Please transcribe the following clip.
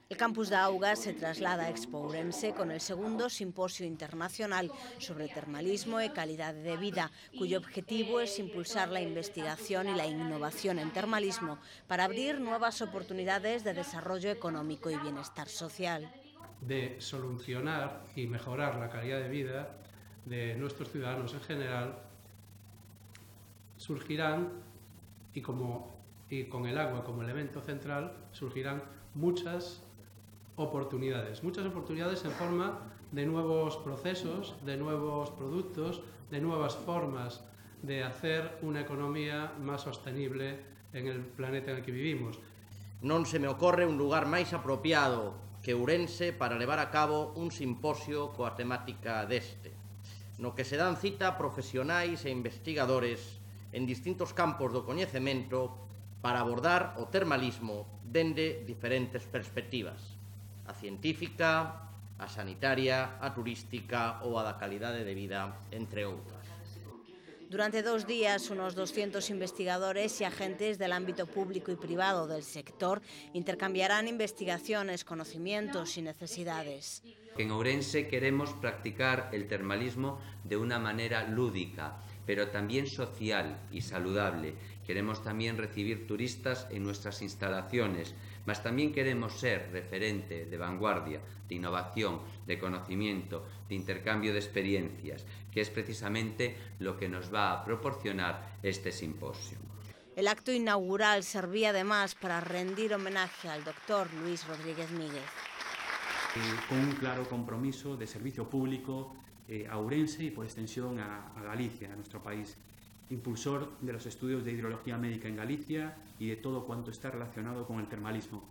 El campus de Auga se traslada a Expo Ourense con el segundo Simposio Internacional sobre Termalismo y Calidad de Vida, cuyo objetivo es impulsar la investigación y la innovación en termalismo para abrir nuevas oportunidades de desarrollo económico y bienestar social. De solucionar y mejorar la calidad de vida de nuestros ciudadanos en general, surgirán, y con el agua como elemento central, surgirán muchas oportunidades en forma de nuevos procesos, de nuevos productos, de nuevas formas de hacer una economía más sostenible en el planeta en el que vivimos. Non se me ocorre un lugar máis apropiado que Ourense para levar a cabo un simposio coa temática deste, no que se dan cita profesionais e investigadores en distintos campos do coñecemento para abordar o termalismo dende diferentes perspectivas: a científica, a sanitaria, a turística ou a da calidade de vida, entre outras. Durante 2 días, unos 200 investigadores y agentes del ámbito público y privado del sector intercambiarán investigaciones, conocimientos y necesidades. En Ourense queremos practicar el termalismo de una manera lúdica, pero también social y saludable. Queremos también recibir turistas en nuestras instalaciones, mas también queremos ser referente de vanguardia, de innovación, de conocimiento, de intercambio de experiencias, que es precisamente lo que nos va a proporcionar este simposio. El acto inaugural servía además para rendir homenaje al doctor Luis Rodríguez Míguez. Con un claro compromiso de servicio público a Ourense y por extensión a Galicia, a nuestro país. Impulsor de los estudios de hidrología médica en Galicia y de todo cuanto está relacionado con el termalismo.